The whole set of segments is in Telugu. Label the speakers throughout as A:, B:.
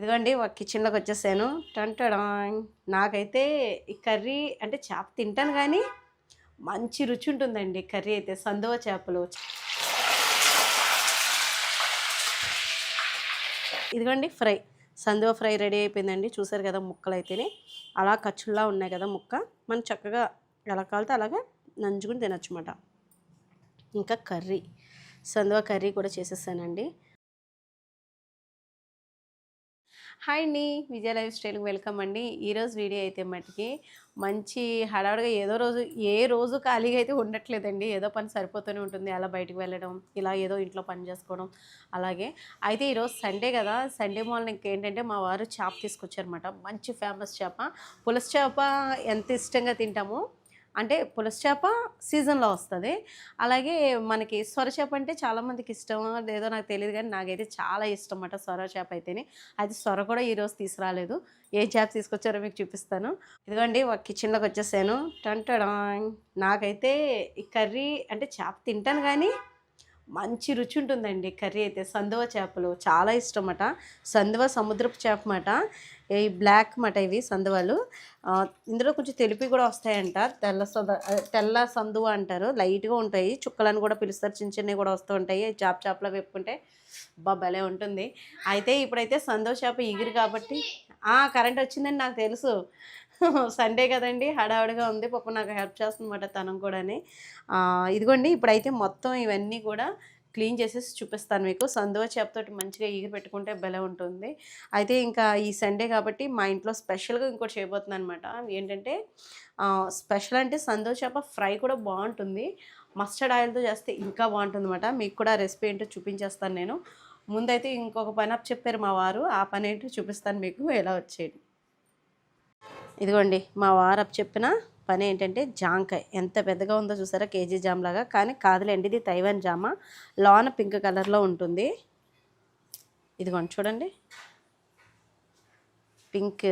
A: ఇదిగోండి ఒక కిచెన్లోకి వచ్చేసాను. టంటడాయ్! నాకైతే ఈ కర్రీ అంటే చేప తింటాను గానీ, మంచి రుచి ఉంటుందండి కర్రీ అయితే. సందువ చేపలు. ఇదిగోండి ఫ్రై. సందువ ఫ్రై రెడీ అయిపోయిందండి. చూసారు కదా ముక్కలైతేనే. అలా కచ్చుల్లా ఉన్నాయి కదా ముక్క. మనం చక్కగా ఎలా కావాలితే అలాగా నంచుకుని తినొచ్చమాట. ఇంకా కర్రీ. సందువ కర్రీ కూడా చేసేసానండి. హాయ్ అండి, విజయ లైఫ్ స్టైల్కి వెల్కమ్ అండి. ఈరోజు వీడియో అయితే మట్టుకి మంచి హడావుడిగా ఏ రోజు ఖాళీగా అయితే ఉండట్లేదండి. ఏదో పని సరిపోతూనే ఉంటుంది. అలా బయటకు వెళ్ళడం, ఇలా ఏదో ఇంట్లో పని చేసుకోవడం అలాగే. అయితే ఈరోజు సండే కదా, సండే మార్నింగ్ ఏంటంటే మా వారు చేప తీసుకొచ్చారనమాట. మంచి ఫేమస్ చేప. పులస చేప ఎంత ఇష్టంగా తింటామో, అంటే పులస చేప సీజన్లో వస్తుంది. అలాగే మనకి సొర చేప అంటే చాలామందికి ఇష్టం లేదో నాకు తెలియదు, కానీ నాకైతే చాలా ఇష్టం అన్నమాట సొర చేప అయితేనే. అది సొర కూడా ఈరోజు తీసుకురాలేదు. ఏ చేప తీసుకొచ్చారో మీకు చూపిస్తాను. ఇదిగోండి ఒక కిచెన్లోకి వచ్చేసాను. టంటడాయ్! నాకైతే ఈ కర్రీ అంటే చేప తింటాను కానీ, మంచి రుచి ఉంటుందండి కర్రీ అయితే. సందువ చేపలు చాలా ఇష్టం అన్నమాట. సందువ సముద్రపు చేప మాట. ఈ బ్లాక్ మాట ఇవి సందువలు. ఇందులో కొంచెం తెలిపి కూడా వస్తాయంట. తెల్ల సందువ అంటారు. లైట్గా ఉంటాయి. చుక్కలని కూడా పిలుస్తారు. చిన్న చిన్నవి కూడా వస్తూ ఉంటాయి. చేపలో వేపుకుంటే భలే ఉంటుంది. అయితే ఇప్పుడైతే సందువ చేప ఇగురు కాబట్టి కరెంట్ వచ్చిందని నాకు తెలుసు. సండే కదండి, హడావుడిగా ఉంది. పాపం నాకు హెల్ప్ చేస్తుందన్నమాట తనం కూడాని. ఇదిగోండి ఇప్పుడైతే మొత్తం ఇవన్నీ కూడా క్లీన్ చేసేసి చూపిస్తాను మీకు. సందువ చేపతోటి మంచిగా ఈగరు పెట్టుకుంటే భలే ఉంటుంది. అయితే ఇంకా ఈ సండే కాబట్టి మా ఇంట్లో స్పెషల్గా ఇంకోటి చేయబోతున్నాను అనమాట. ఏంటంటే స్పెషల్ అంటే సందువ చేప ఫ్రై కూడా బాగుంటుంది. మస్టర్డ్ ఆయిల్తో చేస్తే ఇంకా బాగుంటుంది అనమాట. మీకు కూడా రెసిపీ ఏంటో చూపించేస్తాను నేను. ముందైతే ఇంకొక పని అప్ చెప్పారు మా వారు. ఆ పని ఏంటో చూపిస్తాను మీకు ఎలా వచ్చేది. ఇదిగోండి మా వారు చెప్పిన పని ఏంటంటే జాంకాయ. ఎంత పెద్దగా ఉందో చూసారా, కేజీ జామ్ లాగా. కానీ కాదులేండి, ఇది తైవాన్ జామ. లోన పింక్ కలర్లో ఉంటుంది. ఇదిగోండి చూడండి, పింక్,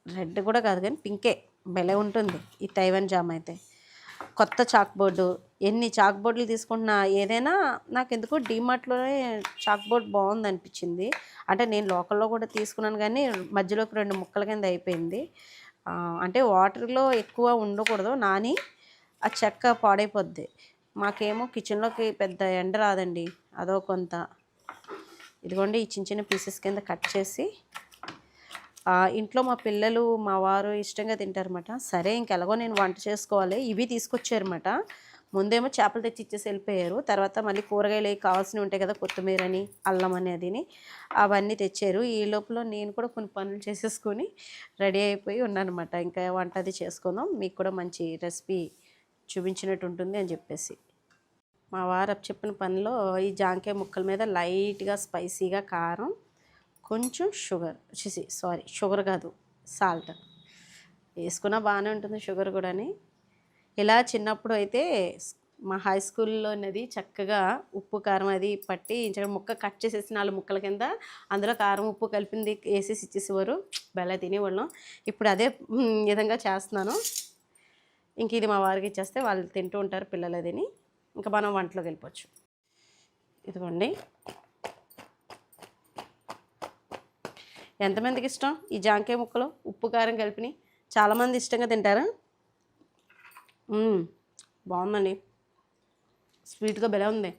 A: రెడ్ కూడా కాదు కానీ పింకే. భలే ఉంటుంది ఈ తైవాన్ జామ అయితే. కొత్త చాక్ బోర్డు. ఎన్ని చాక్ బోర్డులు తీసుకుంటున్నా ఏదైనా నాకు ఎందుకో డీమార్ట్లోనే చాక్ బోర్డ్ బాగుంది అనిపించింది. అంటే నేను లోకల్లో కూడా తీసుకున్నాను కానీ మధ్యలోకి 2 ముక్కల కింద అయిపోయింది. అంటే వాటర్లో ఎక్కువ ఉండకూడదు, నాని ఆ చెక్క పాడైపోద్ది. మాకేమో కిచెన్లోకి పెద్ద ఎండ రాదండి, అదో కొంత. ఇదిగోండి ఈ చిన్న చిన్న పీసెస్ కింద కట్ చేసి ఇంట్లో మా పిల్లలు మా వారు ఇష్టంగా తింటారన్నమాట. సరే ఇంకెలాగో నేను వంట చేసుకోవాలి. ఇవి తీసుకొచ్చారన్నమాట. ముందేమో చేపలు తెచ్చి ఇచ్చేసి వెళ్ళిపోయారు. తర్వాత మళ్ళీ కూరగాయలు కావాల్సినవి ఉంటాయి కదా, కొత్తిమీరని, అల్లం అనేదిని, అవన్నీ తెచ్చారు. ఈ లోపల నేను కూడా కొన్ని పనులు చేసేసుకొని రెడీ అయిపోయి ఉన్నానమాట. ఇంకా వంట అది చేసుకుందాం, మీకు కూడా మంచి రెసిపీ చూపించినట్టు ఉంటుంది అని చెప్పేసి. మా వారు చెప్పిన పనిలో ఈ జాంకాయ ముక్కల మీద లైట్గా స్పైసీగా కారం, కొంచెం షుగర్ కాదు, సాల్ట్ వేసుకున్నా బాగానే ఉంటుంది. షుగర్ కూడాని. ఇలా చిన్నప్పుడు అయితే మా హై స్కూల్లో ఉన్నది చక్కగా ఉప్పు కారం అది పట్టి ముక్క కట్ చేసేసి 4 ముక్కల కింద అందులో కారం ఉప్పు కలిపింది వేసేసి ఇచ్చేసేవారు. బెల్ల తినేవాళ్ళం. ఇప్పుడు అదే విధంగా చేస్తున్నాను. ఇంక ఇది మా వారికి ఇచ్చేస్తే వాళ్ళు తింటూ ఉంటారు పిల్లలు అదిని. ఇంకా మనం వంటలోకి వెళ్ళిపోవచ్చు. ఇదిగోండి, ఎంతమందికి ఇష్టం ఈ జాంకాయ ముక్కలు ఉప్పు కారం కలిపిని? చాలామంది ఇష్టంగా తింటారా? బాగుందండి, స్వీట్గా భలే ఉంది.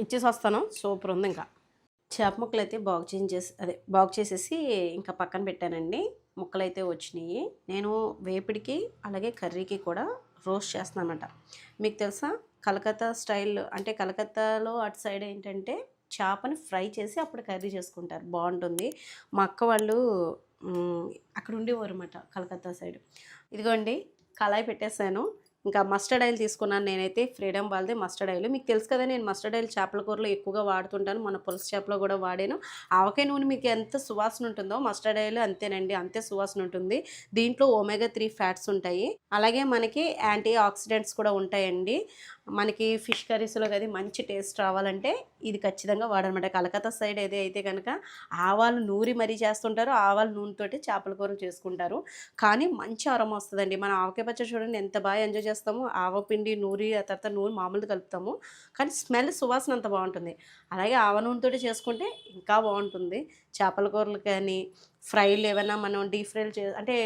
A: ఇచ్చేసి వస్తాను. సూపర్ ఉంది. ఇంకా చేప ముక్కలు అయితే బాగు చేసేసి ఇంకా పక్కన పెట్టానండి. ముక్కలు అయితే వచ్చినాయి. నేను వేపిడికి అలాగే కర్రీకి కూడా రోస్ట్ చేస్తున్నాను అన్నమాట. మీకు తెలుసా, కలకత్తా స్టైల్ అంటే కలకత్తాలో అటు సైడ్ ఏంటంటే చేపని ఫ్రై చేసి అప్పుడు కర్రీ చేసుకుంటారు, బాగుంటుంది. మా అక్క వాళ్ళు అక్కడ ఉండేవారు అన్నమాట, కలకత్తా సైడ్. ఇదిగోండి కళాయి పెట్టేశాను. ఇంకా మస్టర్డ్ ఆయిల్ తీసుకున్నాను నేనైతే. ఫ్రీడమ్ వాళ్ళది మస్టర్డ్ ఆయిల్. మీకు తెలుసు కదా, నేను మస్టర్డ్ ఆయిల్ చేపల కూరలో ఎక్కువగా వాడుతుంటాను. మన పులస చేపలో కూడా వాడాను. ఆవకాయ నూనె మీకు ఎంత సువాసన ఉంటుందో మస్టర్డ్ ఆయిల్ అంతేనండి, అంతే సువాసన ఉంటుంది. దీంట్లో ఒమేగా 3 ఫ్యాట్స్ ఉంటాయి. అలాగే మనకి యాంటీ ఆక్సిడెంట్స్ కూడా ఉంటాయండి. మనకి ఫిష్ కర్రీస్లో అది మంచి టేస్ట్ రావాలంటే ఇది ఖచ్చితంగా వాడనమాట. కలకత్తా సైడ్ అయితే కనుక ఆవాలు నూరి మరీ చేస్తుంటారు. ఆవాల నూనెతోటి చేపల కూర చేసుకుంటారు. కానీ మంచి అరోమా వస్తదండి. మనం ఆవకాయ పచ్చడి చూడండి ఎంత బాగా ఎంజాయ్ చేస్తామో, ఆవపిండి నూరి ఆ తర్వాత నూనె మామూలుది కలుపుతాము. కానీ స్మెల్ సువాసన అంత బావుంటుంది. అలాగే ఆవ నూనెతోటి చేసుకుంటే ఇంకా బావుంటుంది. చేపల కూరలు కానీ, ఫ్రైలు ఏవన్నా మనం డీప్ ఫ్రైలు అంటే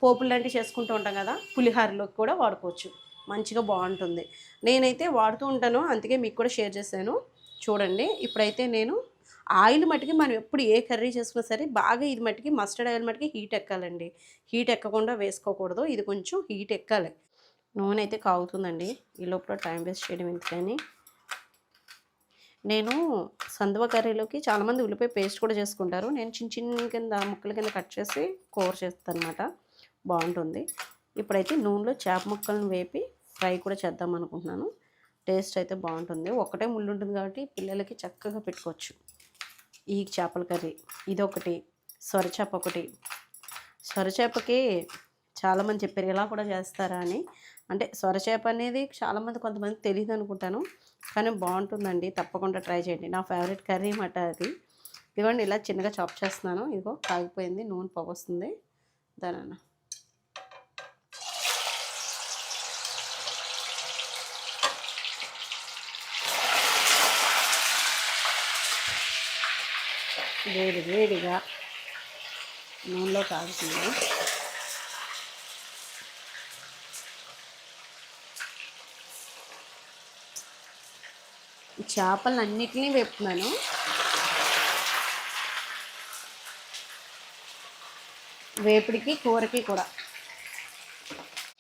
A: పోపులు లాంటివి చేసుకుంటూ ఉంటాం కదా! పులిహోరలోకి కూడా వాడుకోవచ్చు. మంచిగా బావుంటుంది. నేనైతే వాడుతూ ఉంటాను. అందుకే మీకు కూడా షేర్ చేశాను. చూడండి. ఇప్పుడైతే నేను ఆయిల్ మటికి మనం ఎప్పుడు ఏ కర్రీ చేసుకున్నా సరే బాగా ఇది మటికి మస్టర్డ్ ఆయిల్ మటికి హీట్ ఎక్కాలండి. హీట్ ఎక్కకుండా వేసుకోకూడదు. ఇది కొంచెం హీట్ ఎక్కాలి. నూనె అయితే కాగుతుందండి. ఈ లోపల టైం వేస్ట్ చేయడం ఎందుకని నేను సందువ కర్రీలోకి చాలామంది ఉల్లిపాయ పేస్ట్ కూడా చేసుకుంటారు. నేను చిన్న చిన్న కింద ముక్కల కింద కట్ చేసి కూర చేస్తానన్నమాట. బాగుంటుంది. ఇప్పుడైతే నూనెలో చేప ముక్కలను వేపి ఫ్రై కూడా చేద్దాం అనుకుంటున్నాను. టేస్ట్ అయితే బాగుంటుంది. ఒకటే ముళ్ళు ఉంటుంది కాబట్టి పిల్లలకి చక్కగా పెట్టుకోవచ్చు. ఈ చేపల కర్రీ ఇదొకటి, సొరచేప ఒకటి. సొరచేపకి చాలామంది చెప్పారు ఇలా కూడా చేస్తారా అని. అంటే సొరచేప అనేది చాలామంది కొంతమంది తెలియదు అనుకుంటాను. కానీ బాగుంటుందండి. తప్పకుండా ట్రై చేయండి. నా ఫేవరెట్ కర్రీ మాట అది. ఇదిగోండి ఇలా చిన్నగా చాప్ చేస్తున్నాను. ఇదిగో కాగిపోయింది. నూనె పొగొస్తుంది. దానన్న వేడి వేడిగా నూనెలో కాగుతుంది. చేపలను అన్నిటినీ వేపుతున్నాను. వేపుడికి కూరకి కూడా.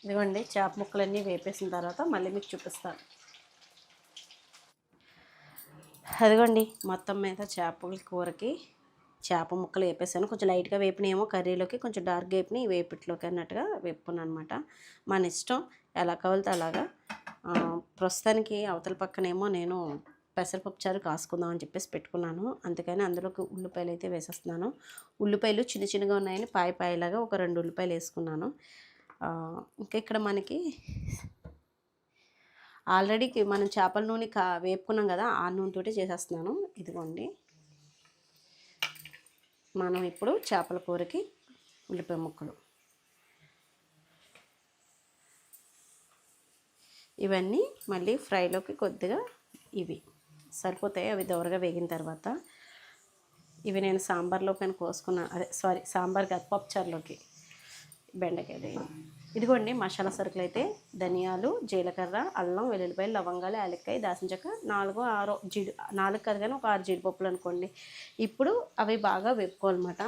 A: ఇదిగోండి చేప ముక్కలన్నీ వేపేసిన తర్వాత మళ్ళీ మీకు చూపిస్తాను. అదిగోండి మొత్తం మీద చేపల కూరకి చేప ముక్కలు వేపేసాను. కొంచెం లైట్గా వేపినేమో కర్రీలోకి, కొంచెం డార్క్ వేపిని వేపిట్లోకి అన్నట్టుగా వేపుకున్నాను అనమాట. మన ఇష్టం ఎలా కావాలితే అలాగా. ప్రస్తుతానికి అవతల పక్కనేమో నేను పెసరపప్పు చారు కాసుకుందాం అని చెప్పేసి పెట్టుకున్నాను. అందుకని అందులోకి ఉల్లిపాయలు అయితే వేసేస్తున్నాను. ఉల్లిపాయలు చిన్న చిన్నగా ఉన్నాయని పాయలాగా ఒక 2 ఉల్లిపాయలు వేసుకున్నాను. ఇంకా ఇక్కడ మనకి ఆల్రెడీ మనం చేపల నూనె వేపుకున్నాం కదా, ఆ నూనెతోటి చేసేస్తున్నాను. ఇదిగోండి మనం ఇప్పుడు చేపల కూరకి ఉల్లిపాయ ముక్కలు ఇవన్నీ మళ్ళీ ఫ్రైలోకి కొద్దిగా ఇవి సరిపోతాయి. అవి దోరగా వేగిన తర్వాత ఇవి నేను సాంబార్లోకి కోసుకున్నాను. సాంబార్ కాదు, పప్పుచారులోకి బెండకాయ. ఇదిగోండి మసాలా సరుకులు అయితే ధనియాలు, జీలకర్ర, అల్లం, వెల్లుల్లిపాయలు, లవంగాలు, యాలక్కాయ, దాల్చిన చెక్క, 4 కాదు కానీ ఒక 6 జీడిపప్పులు అనుకోండి. ఇప్పుడు అవి బాగా వేపుకోవాలన్నమాట.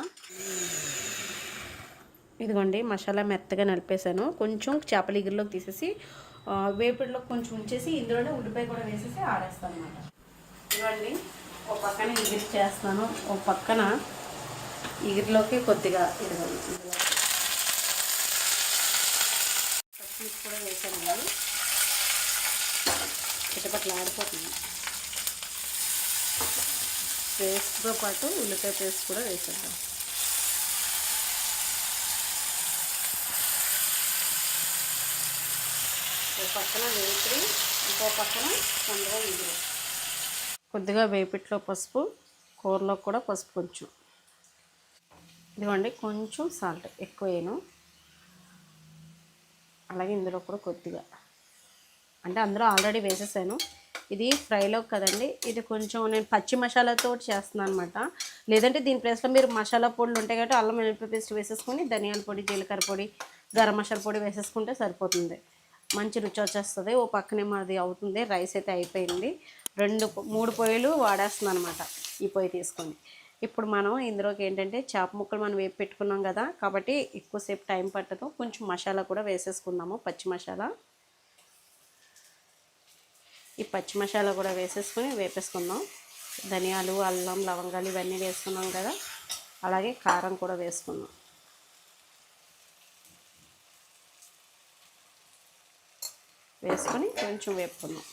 A: ఇదిగోండి మసాలా మెత్తగా నలిపేసాను. కొంచెం చేపల ఇగురులోకి తీసేసి వేపుడులో కొంచెం ఉంచేసి ఇందులోనే ఉల్లిపాయ కూడా వేసేసి ఆడేస్తాను అన్నమాట. ఇదిగోండి ఒక పక్కన ఇగురు చేస్తున్నాను, ఒక పక్కన ఇగురులోకి కొద్దిగా ఇదిగోండి పచ్చిమిర్చి కూడా వేసాను. కానీ చిటపట్లు ఆడిపోతుంది. పేస్ట్తో పాటు ఉల్లిపాయ పేస్ట్ కూడా వేసేద్దాం. ఒక పక్కన వేపుడి, ఇంకో పక్కన తొందరగా ఇగురు. కొద్దిగా వేపిట్లో పసుపు, కూరలో కూడా పసుపు కొంచెం. ఇదిగోండి కొంచెం సాల్ట్ ఎక్కువ వేయను. అలాగే ఇందులో కూడా కొద్దిగా, అంటే అందులో ఆల్రెడీ వేసేసాను. ఇది ఫ్రైలో కదండి, ఇది కొంచెం నేను పచ్చి మసాలాతో చేస్తున్నాను అనమాట. లేదంటే దీని ప్లేస్లో మీరు మసాలా పొడులు ఉంటాయి కాబట్టి అల్లం వెల్లుల్లి పేస్ట్ వేసేసుకొని ధనియాల పొడి, జీలకర్ర పొడి, గరం మసాలా పొడి వేసేసుకుంటే సరిపోతుంది. మంచి రుచి వచ్చేస్తుంది. ఓ పక్కనేమో అది అవుతుంది. రైస్ అయితే అయిపోయింది. 3 పొయ్యిలు వాడేస్తున్నాను అనమాట. ఈ పొయ్యి తీసుకొని ఇప్పుడు మనం ఇందులోకి ఏంటంటే చేప ముక్కలు మనం వేపు పెట్టుకున్నాం కదా, కాబట్టి ఎక్కువసేపు టైం పట్టదు. కొంచెం మసాలా కూడా వేసేసుకుందాము, పచ్చి మసాలా. ఈ పచ్చి మసాలా కూడా వేసేసుకొని వేపేసుకుందాం. ధనియాలు, అల్లం, లవంగాలు ఇవన్నీ వేసుకున్నాం కదా, అలాగే కారం కూడా వేసుకుందాం. వేసుకొని కొంచెం వేపుకుందాం.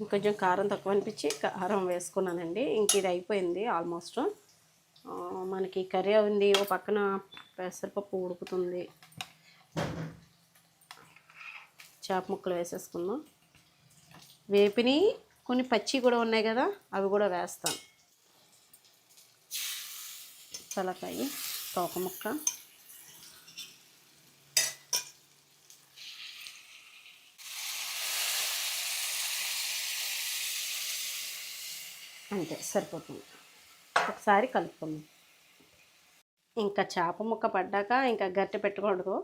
A: ఇంకొంచెం కారం తక్కువ అనిపించి కారం వేసుకున్నానండి. ఇంక ఇది అయిపోయింది ఆల్మోస్ట్. మనకి కర్రీ ఉంది, ఓ పక్కన పెసరపప్పు ఉడుకుతుంది. చేప ముక్కలు వేసేసుకుందాం. వేపిని కొన్ని పచ్చి కూడా ఉన్నాయి కదా, అవి కూడా వేస్తాను. తలకాయ, తోక ముక్క, అంతే సరిపోతుంది. ఒకసారి కలుపుకుందాం. ఇంకా చేప ముక్క పడ్డాక ఇంకా గరిటె పెట్టుకూడదు.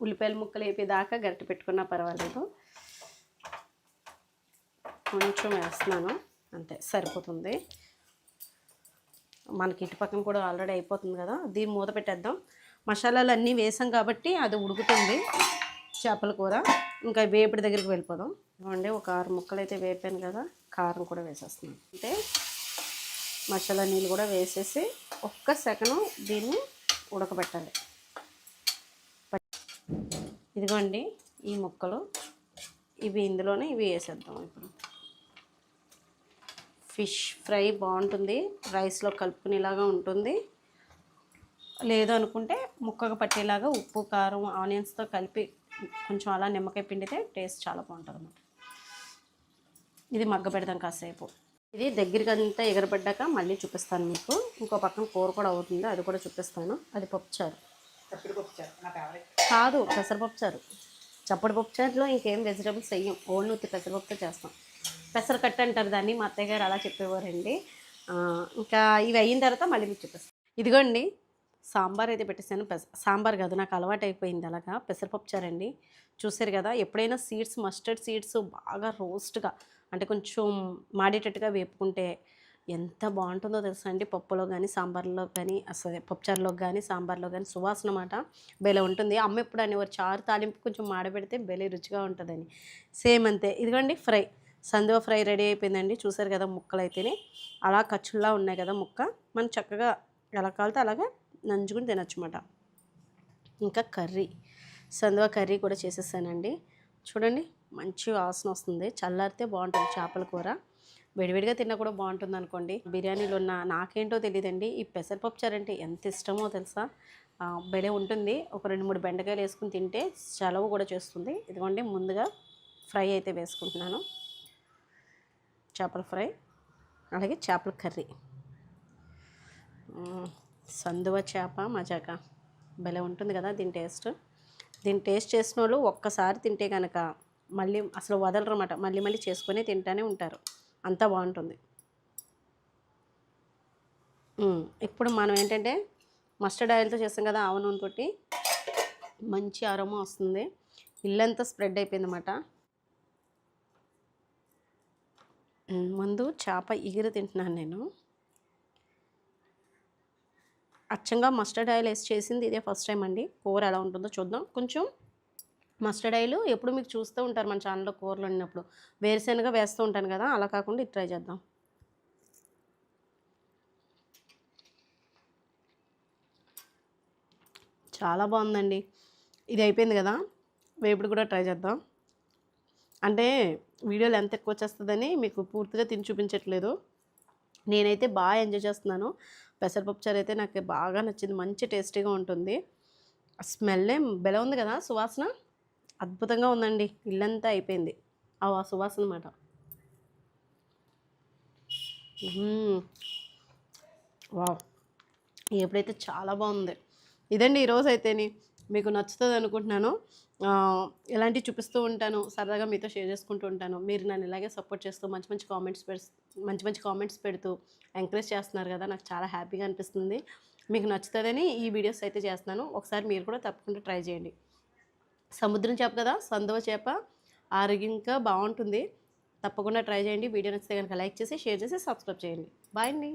A: ఉల్లిపాయల ముక్కలు వేపేదాకా గరిటె పెట్టుకున్నా పర్వాలేదు. కొంచెం వేస్తున్నాను, అంతే సరిపోతుంది. మనకి ఇటు పక్కన కూడా ఆల్రెడీ అయిపోతుంది కదా, దీన్ని మూత పెట్టేద్దాం. మసాలాలు అన్నీ వేసాం కాబట్టి అది ఉడుకుతుంది చేపల కూర. ఇంకా వేపుడి దగ్గరికి వెళ్ళిపోదాం. ఇవ్వండి, ఒక 6 ముక్కలు అయితే వేపాను కదా, కారం కూడా వేసేస్తున్నాను. అంటే మసాలా నీళ్ళు కూడా వేసేసి ఒక్క సెకండ్ దీన్ని ఉడకబెట్టాలి. ఇదిగోండి ఈ ముక్కలు, ఇవి ఇందులోనే ఇవి వేసేద్దాం. ఇప్పుడు ఫిష్ ఫ్రై బాగుంటుంది, రైస్లో కలుపుకునేలాగా ఉంటుంది. లేదు అనుకుంటే ముక్కగా పట్టేలాగా ఉప్పు కారం ఆనియన్స్తో కలిపి కొంచెం అలా నిమ్మకాయ పిండితే టేస్ట్ చాలా బాగుంటుంది అన్నమాట. ఇది మగ్గ పెడదాం కాసేపు. ఇది దగ్గరికి అంతా ఎగరబడ్డాక మళ్ళీ చూపిస్తాను మీకు. ఇంకో పక్కన కూర కూడా అవుతుంది, అది కూడా చూపిస్తాను. అది పప్పుచారు కాదు, పెసరపప్పుచారు. చప్పటి పప్పుచారులో ఇంకేం వెజిటబుల్స్ వేయం, ఓన్లీ ఉత్తి పెసరపప్పుతో చేస్తాం. పెసరకట్టు అంటారు దాన్ని, మా అత్తయ్య గారు అలా చెప్పేవారండి. ఇంకా ఇవి అయిన తర్వాత మళ్ళీ మీకు చూపిస్తాను. ఇదిగోండి సాంబార్ అయితే పెట్టేసాను. సాంబార్ కాదు, నాకు అలవాటు అయిపోయింది అలాగా. పెసరపప్పుచారండి, చూసారు కదా. ఎప్పుడైనా సీడ్స్, మస్టర్డ్ సీడ్స్ బాగా రోస్ట్గా అంటే కొంచెం మాడేటట్టుగా వేపుకుంటే ఎంత బాగుంటుందో తెలుసా అండి. పప్పులో కానీ సాంబార్లో కానీ, అసలు పప్పుచారులో కానీ సాంబార్లో కానీ సువాసన మాట భలే ఉంటుంది. అమ్మ ఎప్పుడు అనేవారు చారు తాలింపు కొంచెం మాడబెడితే భలే రుచిగా ఉంటుందని. సేమ్ అంతే. ఇదిగోండి ఫ్రై, సందువ ఫ్రై రెడీ అయిపోయిందండి. చూసారు కదా, ముక్కలు అయితేనే అలా ఖర్చుల్లా ఉన్నాయి కదా ముక్క. మనం చక్కగా ఎలా కాలితే అలాగా నంచుకుని తినచ్చు అన్నమాట. ఇంకా కర్రీ, సందువ కర్రీ కూడా చేసేసానండి. చూడండి మంచి వాసన వస్తుంది. చల్లారితే బాగుంటుంది చేపల కూర, విడివిడిగా తిన్నా కూడా బాగుంటుంది అనుకోండి. బిర్యానీలో ఉన్న నాకేంటో తెలియదండి, ఈ పెసరపప్పు చారు అంటే ఎంత ఇష్టమో తెలుసా. భలే ఉంటుంది. ఒక 2-3 బెండకాయలు వేసుకుని తింటే చలవ కూడా చేస్తుంది. ఇదిగోండి ముందుగా ఫ్రై అయితే వేసుకుంటున్నాను, చేపల ఫ్రై, అలాగే చేపల కర్రీ. సందువ చేప మజాక భలే ఉంటుంది కదా దీని టేస్ట్. దీన్ని టేస్ట్ చేసిన వాళ్ళు ఒక్కసారి తింటే కనుక మళ్ళీ అసలు వదలరు అన్నమాట. మళ్ళీ మళ్ళీ చేసుకొని తింటూనే ఉంటారు, అంతా బాగుంటుంది. ఇప్పుడు మనం ఏంటంటే మస్టర్డ్ ఆయిల్తో చేస్తాం కదా, ఆవ నూనెతోటి మంచి అరోమా వస్తుంది. ఇల్లంతా స్ప్రెడ్ అయిపోయింది అన్నమాట. ముందు చేప ఇగురు తింటున్నాను నేను. అచ్చంగా మస్టర్డ్ ఆయిల్ వేసి చేసింది ఇదే ఫస్ట్ టైం అండి. కూర ఎలా ఉంటుందో చూద్దాం. కొంచెం మస్టర్డ్ ఆయిల్ ఎప్పుడు మీకు చూస్తూ ఉంటారు మన ఛానల్లో కూరలు వండినప్పుడు, వేరుశనగ వేస్తూ ఉంటాను కదా, అలా కాకుండా ఇది ట్రై చేద్దాం. చాలా బాగుందండి. ఇది అయిపోయింది కదా, వేపుడు కూడా ట్రై చేద్దాం. అంటే వీడియోలు ఎంత ఎక్కువ వచ్చేస్తుందని మీకు పూర్తిగా తిని చూపించట్లేదు. నేనైతే బాగా ఎంజాయ్ చేస్తున్నాను. పెసరపప్పు చారు అయితే నాకు బాగా నచ్చింది, మంచి టేస్టీగా ఉంటుంది. స్మెల్లే భలే ఉంది కదా, సువాసన అద్భుతంగా ఉందండి. ఇల్లంతా అయిపోయింది ఆ సువాసన అన్నమాట. వావ్, ఎప్పుడైతే చాలా బాగుంది. ఇదండి ఈరోజు అయితేని మీకు నచ్చుతుంది అనుకుంటున్నాను. ఇలాంటివి చూపిస్తూ ఉంటాను, సరదాగా మీతో షేర్ చేసుకుంటూ ఉంటాను. మీరు నన్ను ఇలాగే సపోర్ట్ చేస్తూ మంచి మంచి కామెంట్స్ పెడుతూ ఎంకరేజ్ చేస్తున్నారు కదా, నాకు చాలా హ్యాపీగా అనిపిస్తుంది. మీకు నచ్చుతుందని ఈ వీడియోస్ అయితే చేస్తున్నాను. ఒకసారి మీరు కూడా తప్పకుండా ట్రై చేయండి. సముద్రం చేప కదా, సందువ చేప ఆరోగ్యంగా బాగుంటుంది. తప్పకుండా ట్రై చేయండి. వీడియో నచ్చితే కనుక లైక్ చేసి, షేర్ చేసి, సబ్స్క్రైబ్ చేయండి. బాయ్ అండి.